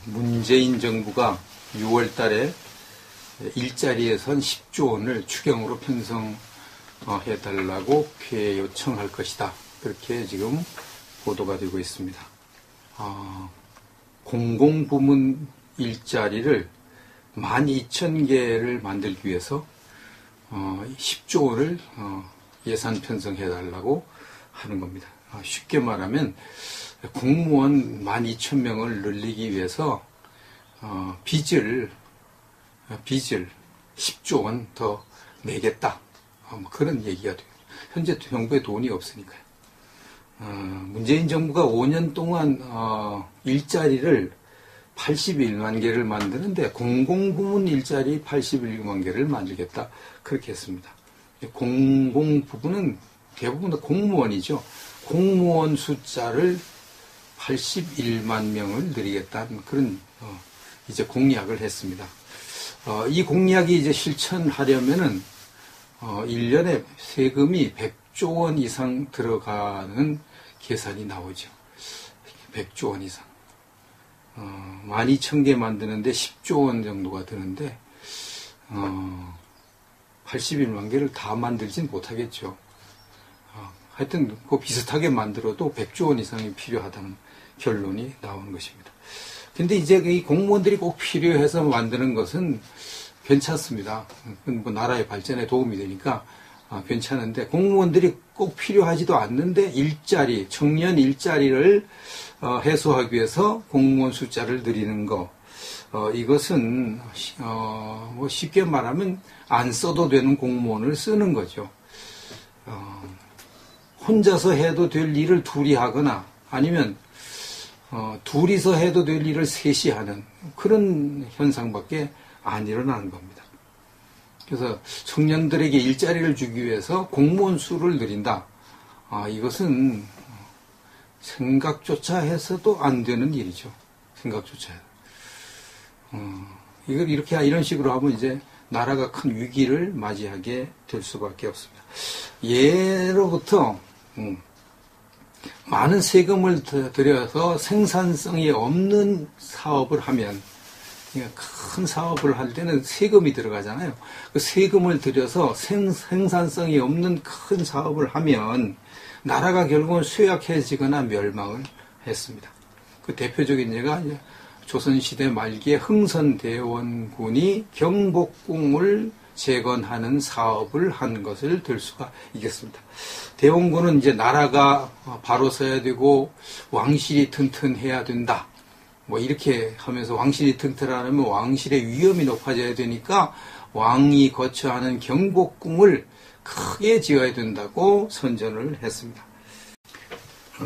문재인 정부가 6월 달에 일자리에선 10조 원을 추경으로 편성해달라고 피해 요청할 것이다. 그렇게 지금 보도가 되고 있습니다. 공공부문 일자리를 12,000개를 만들기 위해서 10조 원을 예산 편성해달라고 하는 겁니다. 쉽게 말하면 공무원 12,000명을 늘리기 위해서 빚을 10조 원 더 내겠다. 그런 얘기가 돼요. 현재 정부에 돈이 없으니까요. 문재인 정부가 5년 동안 일자리를 81만 개를 만드는데 공공부문 일자리 81만 개를 만들겠다. 그렇게 했습니다. 공공부문은 대부분 다 공무원이죠. 공무원 숫자를 81만 명을 늘리겠다는 그런 이제 공약을 했습니다. 이 공약이 이제 실천하려면은 1년에 세금이 100조 원 이상 들어가는 계산이 나오죠. 100조 원 이상. 12,000개 만드는데 10조 원 정도가 드는데 81만 개를 다 만들진 못하겠죠. 하여튼 그 비슷하게 만들어도 100조 원 이상이 필요하다는 결론이 나오는 것입니다. 근데 이제 이 공무원들이 꼭 필요해서 만드는 것은 괜찮습니다. 뭐 나라의 발전에 도움이 되니까 괜찮은데 공무원들이 꼭 필요하지도 않는데 청년 일자리를 해소하기 위해서 공무원 숫자를 늘리는 거 이것은 뭐 쉽게 말하면 안 써도 되는 공무원을 쓰는 거죠. 혼자서 해도 될 일을 둘이 하거나 아니면 둘이서 해도 될 일을 셋이 하는 그런 현상밖에 안 일어나는 겁니다. 그래서 청년들에게 일자리를 주기 위해서 공무원 수를 늘린다. 이것은 생각조차 해서도 안 되는 일이죠. 생각조차. 이런 식으로 하면 이제 나라가 큰 위기를 맞이하게 될 수밖에 없습니다. 예로부터 많은 세금을 들여서 생산성이 없는 사업을 하면, 큰 사업을 할 때는 세금이 들어가잖아요. 그 세금을 들여서 생산성이 없는 큰 사업을 하면 나라가 결국은 쇠약해지거나 멸망을 했습니다. 그 대표적인 예가 조선시대 말기에 흥선대원군이 경복궁을 재건하는 사업을 한 것을 들 수가 있겠습니다. 대원군은 이제 나라가 바로 서야 되고 왕실이 튼튼해야 된다. 뭐 이렇게 하면서 왕실이 튼튼하려면 왕실의 위험이 높아져야 되니까 왕이 거처하는 경복궁을 크게 지어야 된다고 선전을 했습니다.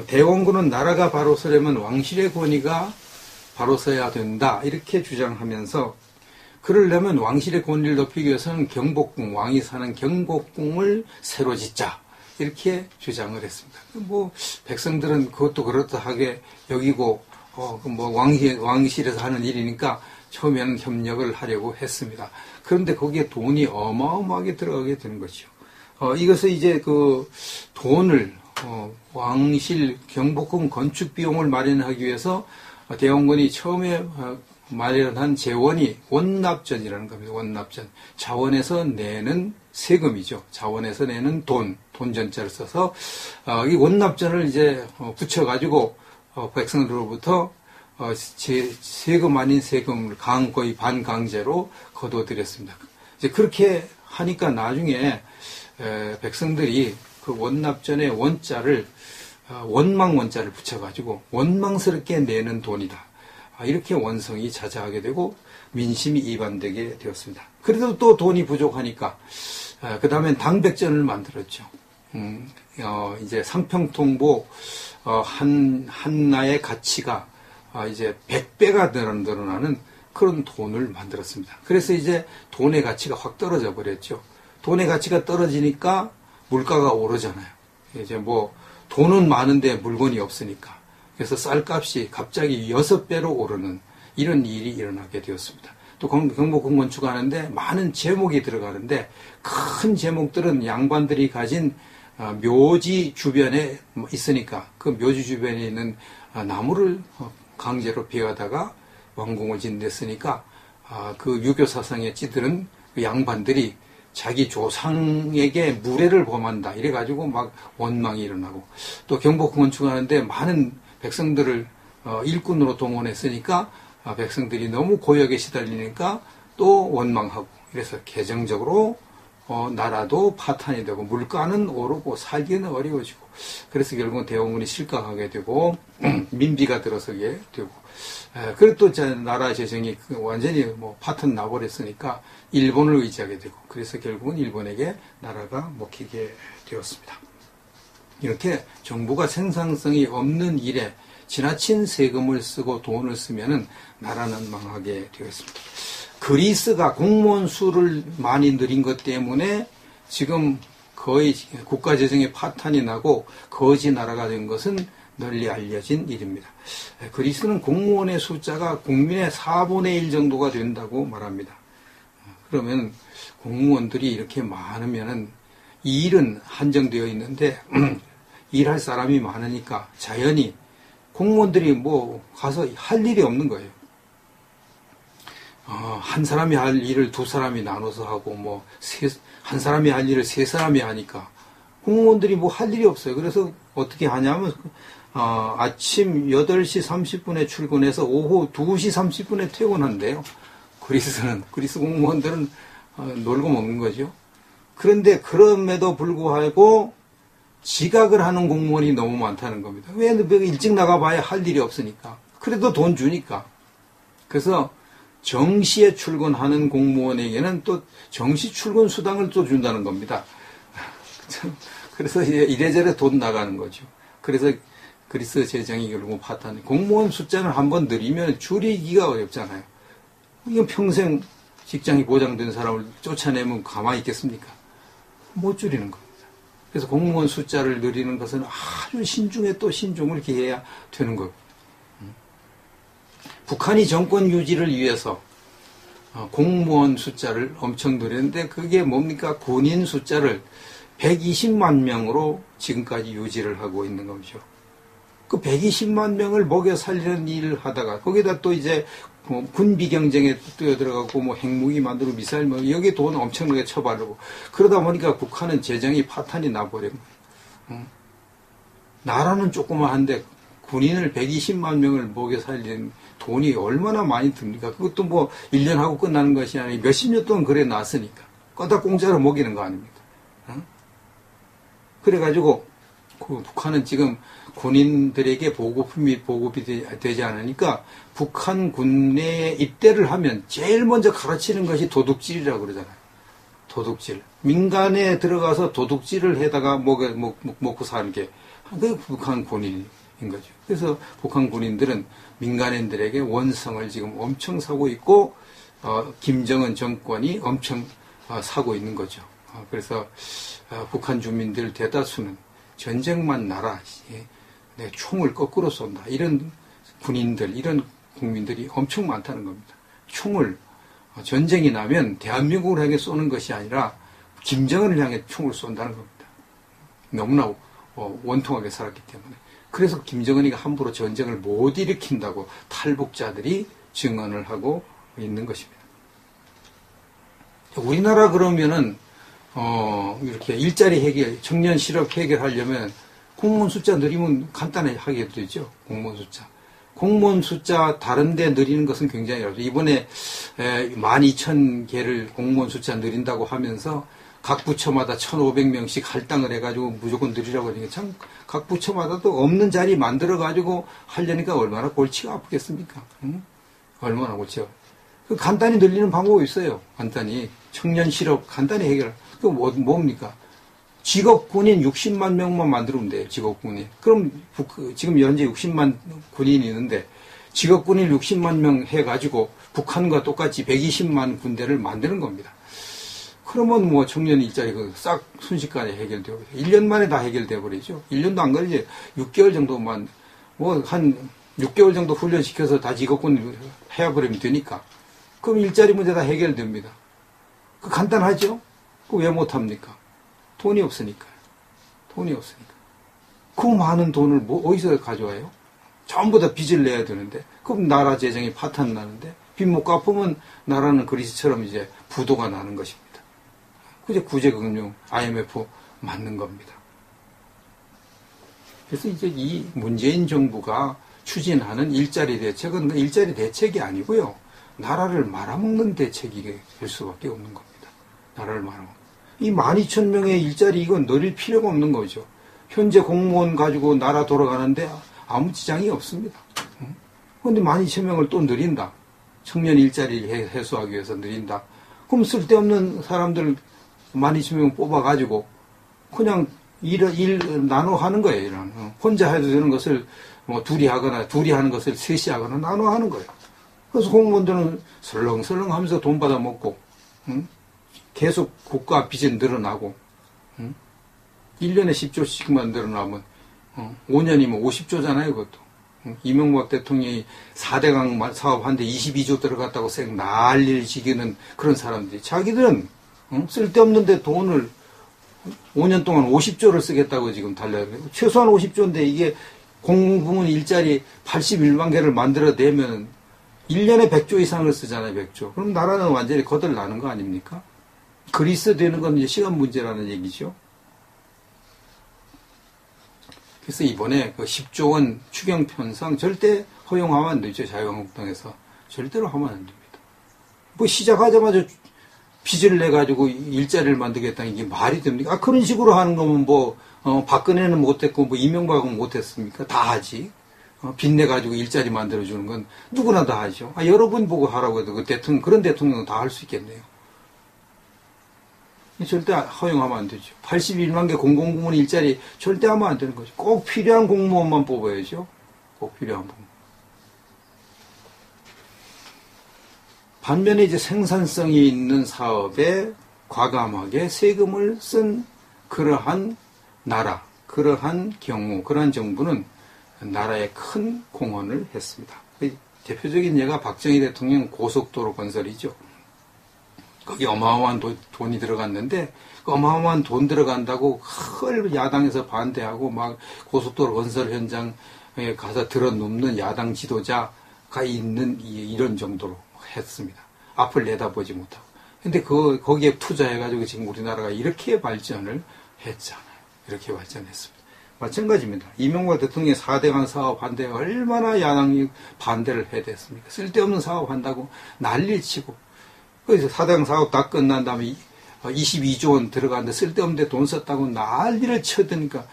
대원군은 나라가 바로 서려면 왕실의 권위가 바로 서야 된다. 이렇게 주장하면서 그러려면 왕실의 권위를 높이기 위해서는 경복궁, 왕이 사는 경복궁을 새로 짓자. 이렇게 주장을 했습니다. 뭐, 백성들은 그것도 그렇다하게 여기고, 왕실에서 하는 일이니까 처음에는 협력을 하려고 했습니다. 그런데 거기에 돈이 어마어마하게 들어가게 되는 거죠. 이것을 이제 돈을, 왕실 경복궁 건축 비용을 마련하기 위해서 대원군이 처음에 마련한 재원이 원납전이라는 겁니다. 원납전. 자원에서 내는 세금이죠. 자원에서 내는 돈전자를 써서, 이 원납전을 이제 붙여가지고, 백성들로부터, 세금 아닌 세금을 거의 반강제로 거둬들였습니다. 이제 그렇게 하니까 나중에, 백성들이 그 원납전의 원자를, 원망원자를 붙여가지고 원망스럽게 내는 돈이다. 이렇게 원성이 자자하게 되고 민심이 이반되게 되었습니다. 그래도 또 돈이 부족하니까 그 다음엔 당백전을 만들었죠. 이제 상평통보 한나의 가치가 이제 100배가 늘어나는 그런 돈을 만들었습니다. 그래서 이제 돈의 가치가 확 떨어져 버렸죠. 돈의 가치가 떨어지니까 물가가 오르잖아요. 이제 뭐 돈은 많은데 물건이 없으니까. 그래서 쌀값이 갑자기 6배로 오르는 이런 일이 일어나게 되었습니다. 또 경복궁 건축하는데 많은 제목이 들어가는데 큰 제목들은 양반들이 가진 묘지 주변에 있으니까 그 묘지 주변에 있는 나무를 강제로 베어다가 왕궁을 짓댔으니까 그 유교 사상에 찌들은 그 양반들이 자기 조상에게 무례를 범한다 이래가지고 막 원망이 일어나고, 또 경복 건축하는데 많은 백성들을 일꾼으로 동원했으니까 백성들이 너무 고역에 시달리니까 또 원망하고, 그래서 개정적으로 나라도 파탄이 되고 물가는 오르고 살기는 어려워지고, 그래서 결국은 대원군이 실각하게 되고 민비가 들어서게 되고, 그리고 또 나라 재정이 완전히 뭐 파탄 나버렸으니까 일본을 의지하게 되고, 그래서 결국은 일본에게 나라가 먹히게 되었습니다. 이렇게 정부가 생산성이 없는 일에 지나친 세금을 쓰고 돈을 쓰면은 나라는 망하게 되었습니다. 그리스가 공무원 수를 많이 늘린 것 때문에 지금 거의 국가 재정에 파탄이 나고 거지 나라가 된 것은 널리 알려진 일입니다. 그리스는 공무원의 숫자가 국민의 4분의 1 정도가 된다고 말합니다. 그러면 공무원들이 이렇게 많으면은 일은 한정되어 있는데 일할 사람이 많으니까 자연히 공무원들이 뭐 가서 할 일이 없는 거예요. 한 사람이 할 일을 두 사람이 나눠서 하고, 뭐 한 사람이 할 일을 세 사람이 하니까 공무원들이 뭐 할 일이 없어요. 그래서 어떻게 하냐면 아침 8시 30분에 출근해서 오후 2시 30분에 퇴근한대요. 그리스 공무원들은 놀고 먹는 거죠. 그런데 그럼에도 불구하고 지각을 하는 공무원이 너무 많다는 겁니다. 왜 일찍 나가봐야 할 일이 없으니까. 그래도 돈 주니까. 그래서 정시에 출근하는 공무원에게는 또 정시 출근 수당을 또 준다는 겁니다. 그래서 이래저래 돈 나가는 거죠. 그래서 그리스 재정이 결국 파탄. 공무원 숫자를 한번 늘리면 줄이기가 어렵잖아요. 이건 평생 직장이 보장된 사람을 쫓아내면 가만히 있겠습니까? 못 줄이는 겁니다. 그래서 공무원 숫자를 늘리는 것은 아주 신중에 또 신중을 기해야 되는 거예요. 북한이 정권 유지를 위해서 공무원 숫자를 엄청 늘렸는데 그게 뭡니까? 군인 숫자를 120만 명으로 지금까지 유지를 하고 있는 거죠. 그 120만 명을 먹여 살리는 일을 하다가 거기다 또 이제 군비 경쟁에 뛰어들어가고 뭐 핵무기 만들고 미사일 뭐 여기 돈 엄청나게 쳐바르고 그러다 보니까 북한은 재정이 파탄이 나버린 거예요. 나라는 조그마한데 군인을 120만 명을 먹여 살리는 돈이 얼마나 많이 듭니까? 그것도 뭐 1년 하고 끝나는 것이 아니라 몇십 년 동안 그래 놨으니까 거다 공짜로 먹이는 거 아닙니까? 그래가지고 그 북한은 지금 군인들에게 보급이 되지 않으니까 북한 군내에 입대를 하면 제일 먼저 가르치는 것이 도둑질이라고 그러잖아요. 도둑질. 민간에 들어가서 도둑질을 해다가 먹고 사는 게 그게 북한 군인인 거죠. 그래서 북한 군인들은 민간인들에게 원성을 지금 엄청 사고 있고 김정은 정권이 엄청 사고 있는 거죠. 그래서 북한 주민들 대다수는 전쟁만 나라, 내 총을 거꾸로 쏜다. 이런 군인들, 이런 국민들이 엄청 많다는 겁니다. 총을 전쟁이 나면 대한민국을 향해 쏘는 것이 아니라 김정은을 향해 총을 쏜다는 겁니다. 너무나 원통하게 살았기 때문에. 그래서 김정은이가 함부로 전쟁을 못 일으킨다고 탈북자들이 증언을 하고 있는 것입니다. 우리나라 그러면은 이렇게 일자리 해결, 청년 실업 해결하려면 공무원 숫자 늘리면 간단하게 하게 되죠. 공무원 숫자. 공무원 숫자 다른 데 늘리는 것은 굉장히 어렵죠. 이번에 12,000개를 공무원 숫자 늘린다고 하면서 각 부처마다 1,500명씩 할당을 해가지고 무조건 늘리라고 하니까 참 각 부처마다 또 없는 자리 만들어가지고 하려니까 얼마나 골치가 아프겠습니까? 응? 얼마나 골치가. 간단히 늘리는 방법이 있어요. 간단히. 청년 실업 간단히 해결. 그 뭡니까? 직업군인 60만 명만 만들면 돼요. 직업군인. 그럼 지금 현재 60만 군인이 있는데 직업군인 60만 명 해가지고 북한과 똑같이 120만 군대를 만드는 겁니다. 그러면 뭐 청년 일자리 싹 순식간에 해결되고 1년 만에 다 해결돼 버리죠. 1년도 안 걸리지. 6개월 정도만 뭐 한 6개월 정도 훈련시켜서 다 직업군 해버리면 되니까. 그럼 일자리 문제 다 해결됩니다. 그 간단하죠? 그 왜 못합니까? 돈이 없으니까요. 돈이 없으니까. 그 많은 돈을 어디서 가져와요? 전부 다 빚을 내야 되는데, 그럼 나라 재정이 파탄 나는데, 빚 못 갚으면 나라는 그리스처럼 이제 부도가 나는 것입니다. 그게 구제금융 IMF 맞는 겁니다. 그래서 이제 이 문재인 정부가 추진하는 일자리 대책은 일자리 대책이 아니고요. 나라를 말아먹는 대책이 될 수밖에 없는 겁니다. 나라를 말아먹는. 이 12,000명의 일자리 이건 늘릴 필요가 없는 거죠. 현재 공무원 가지고 나라 돌아가는데 아무 지장이 없습니다. 그런데 12,000명을 또 늘린다. 청년 일자리를 해소하기 위해서 늘린다. 그럼 쓸데없는 사람들 12,000명 뽑아가지고 그냥 일 나눠 하는 거예요. 일은. 혼자 해도 되는 것을 뭐 둘이 하는 것을 셋이 하거나 나눠 하는 거예요. 그래서 공무원들은 설렁설렁 하면서 돈 받아 먹고, 계속 국가 빚은 늘어나고, 1년에 10조씩만 늘어나면, 5년이면 50조잖아요, 그것도. 이명박 대통령이 4대강 사업하는데 22조 들어갔다고 쌩 난리를 지기는 그런 사람들이 자기들은 쓸데없는데 돈을 5년 동안 50조를 쓰겠다고 지금 달려요. 최소한 50조인데 이게 공부문 일자리 81만 개를 만들어내면 1년에 100조 이상을 쓰잖아요, 100조. 그럼 나라는 완전히 거덜나는 거 아닙니까? 그리스 되는 건 이제 시간 문제라는 얘기죠. 그래서 이번에 그 10조 원 추경 편성 절대 허용하면 안 되죠. 자유한국당에서. 절대로 하면 안 됩니다. 뭐 시작하자마자 빚을 내가지고 일자리를 만들겠다는 게 말이 됩니까? 아, 그런 식으로 하는 거면 뭐, 박근혜는 못했고, 뭐, 이명박은 못했습니까? 다 하지. 빚 내가지고 일자리 만들어주는 건 누구나 다 하죠. 아, 여러분 보고 하라고 해도 그런 대통령은 다 할 수 있겠네요. 절대 허용하면 안 되죠. 81만 개 공공부문 일자리 절대 하면 안 되는 거죠. 꼭 필요한 공무원만 뽑아야죠. 꼭 필요한 공무원. 반면에 이제 생산성이 있는 사업에 과감하게 세금을 쓴 그러한 나라, 그러한 경우, 그러한 정부는 나라에 큰 공헌을 했습니다. 대표적인 예가 박정희 대통령 고속도로 건설이죠. 거기 어마어마한 돈이 들어갔는데 어마어마한 돈 들어간다고 야당에서 반대하고 막 고속도로 건설 현장에 가서 들어눕는 야당 지도자가 있는 이런 정도로 했습니다. 앞을 내다보지 못하고. 근데 거기에 투자해가지고 지금 우리나라가 이렇게 발전을 했잖아요. 이렇게 발전했습니다. 마찬가지입니다. 이명박 대통령의 4대강 사업 반대에 얼마나 야당이 반대를 해야 됐습니까? 쓸데없는 사업 한다고 난리를 치고. 그래서 4대강 사업 다 끝난 다음에 22조 원 들어갔는데 쓸데없는데 돈 썼다고 난리를 쳐드니까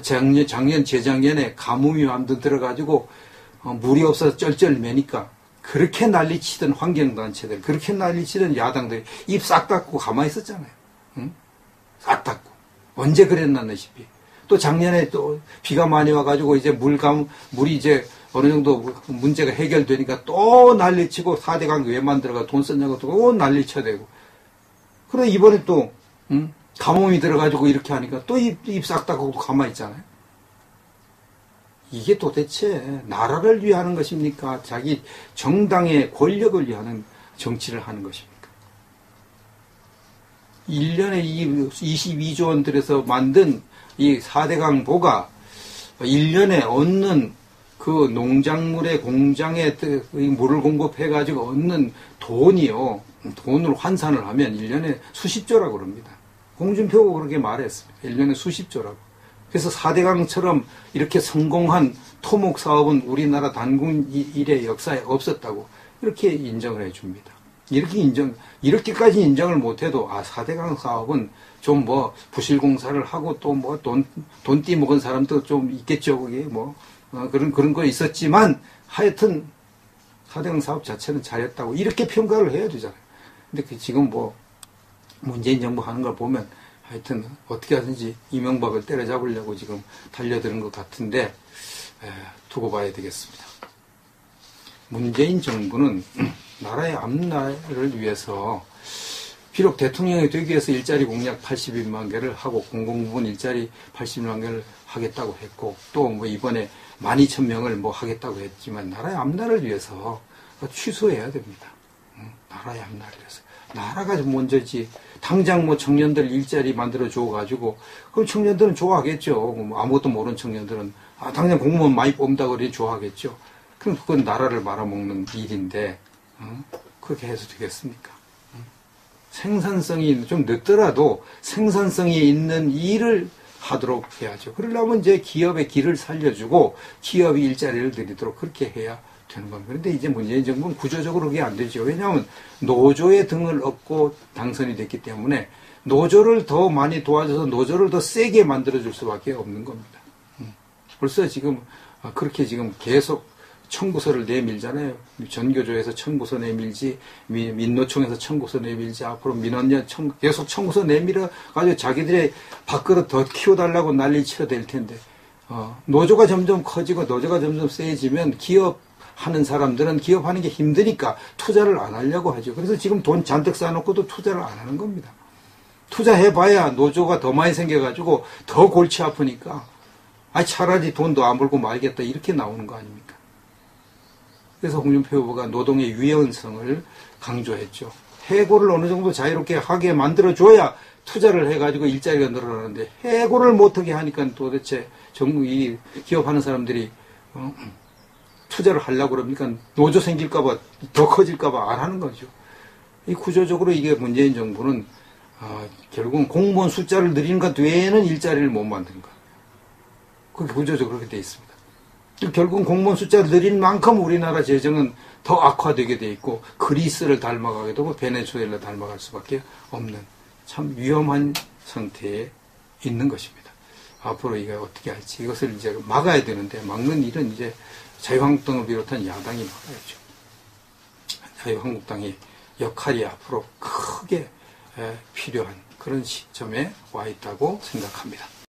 작년, 재작년에 가뭄이 완전 들어가지고 물이 없어서 쩔쩔매니까 그렇게 난리치던 환경단체들, 그렇게 난리치던 야당들이 입 싹 닫고 가만히 있었잖아요. 응? 싹 닫고. 언제 그랬나시피. 또 작년에 또 비가 많이 와가지고 이제 물이 이제 어느 정도 문제가 해결되니까 또 난리치고 4대강 왜 만들어가 돈 썼냐고 또 난리쳐대고. 그래 이번에 또 가뭄이 들어가지고 이렇게 하니까 또 입 싹 닫고 가만히 있잖아요. 이게 도대체 나라를 위하는 것입니까? 자기 정당의 권력을 위하는 정치를 하는 것입니까? 1년에 22조 원 들여서 만든 이 4대강 보가 1년에 얻는 그 농작물의 공장에 물을 공급해가지고 얻는 돈이요. 돈을 환산을 하면 1년에 수십조라고 그럽니다. 홍준표가 그렇게 말했습니다. 1년에 수십조라고. 그래서 4대강처럼 이렇게 성공한 토목 사업은 우리나라 단군 일의 역사에 없었다고 이렇게 인정을 해줍니다. 이렇게까지 인정을 못해도, 4대강 사업은 좀 뭐 부실공사를 하고 또 뭐 돈 띠먹은 사람도 좀 있겠죠. 그게 뭐, 그런 거 있었지만 하여튼 4대강 사업 자체는 잘했다고 이렇게 평가를 해야 되잖아요. 근데 지금 뭐 문재인 정부 하는 걸 보면 하여튼 어떻게 하든지 이명박을 때려잡으려고 지금 달려드는 것 같은데 두고 봐야 되겠습니다. 문재인 정부는 나라의 앞날을 위해서 비록 대통령이 되기 위해서 일자리 공약 81만 개를 하고 공공부문 일자리 81만 개를 하겠다고 했고 또 뭐 이번에 12,000명을 뭐 하겠다고 했지만 나라의 앞날을 위해서 취소해야 됩니다. 나라의 앞날을 위해서. 나라가 먼저지. 당장 뭐 청년들 일자리 만들어 줘가지고, 그럼 청년들은 좋아하겠죠. 뭐 아무것도 모르는 청년들은 당장 공무원 많이 뽑는다고 그러니 좋아하겠죠. 그럼 그건 나라를 말아먹는 일인데, 그렇게 해서 되겠습니까? 생산성이 좀 늦더라도 생산성이 있는 일을 하도록 해야죠. 그러려면 이제 기업의 길을 살려주고 기업이 일자리를 드리도록 그렇게 해야 되는 겁니다. 그런데 이제 문재인 정부는 구조적으로 그게 안 되죠. 왜냐하면 노조의 등을 얻고 당선이 됐기 때문에 노조를 더 많이 도와줘서 노조를 더 세게 만들어줄 수밖에 없는 겁니다. 벌써 지금 그렇게 지금 계속 청구서를 내밀잖아요. 전교조에서 청구서 내밀지, 민노총에서 청구서 내밀지, 앞으로 민원연 계속 청구서 내밀어 가지고 자기들의 밥그릇 더 키워달라고 난리 쳐댈 텐데, 노조가 점점 커지고 노조가 점점 세지면 기업하는 사람들은 기업하는 게 힘드니까 투자를 안 하려고 하죠. 그래서 지금 돈 잔뜩 쌓아놓고도 투자를 안 하는 겁니다. 투자해봐야 노조가 더 많이 생겨가지고 더 골치 아프니까, 차라리 돈도 안 벌고 말겠다 이렇게 나오는 거 아닙니까? 그래서 홍준표 후보가 노동의 유연성을 강조했죠. 해고를 어느 정도 자유롭게 하게 만들어줘야 투자를 해가지고 일자리가 늘어나는데 해고를 못하게 하니까 도대체 이 기업하는 사람들이 투자를 하려고 그럽니까? 노조 생길까봐 더 커질까봐 안 하는 거죠. 이 구조적으로 이게 문재인 정부는 결국은 공무원 숫자를 늘리는 것 외에는 일자리를 못 만드는 거예요. 그게 구조적으로 그렇게 돼 있습니다. 결국은 공무원 숫자를 늘린 만큼 우리나라 재정은 더 악화되게 돼 있고 그리스를 닮아가게 되고 베네수엘라 닮아갈 수밖에 없는 참 위험한 상태에 있는 것입니다. 앞으로 이게 어떻게 할지 이것을 이제 막아야 되는데 막는 일은 이제 자유한국당을 비롯한 야당이 막아야죠. 자유한국당의 역할이 앞으로 크게 필요한 그런 시점에 와 있다고 생각합니다.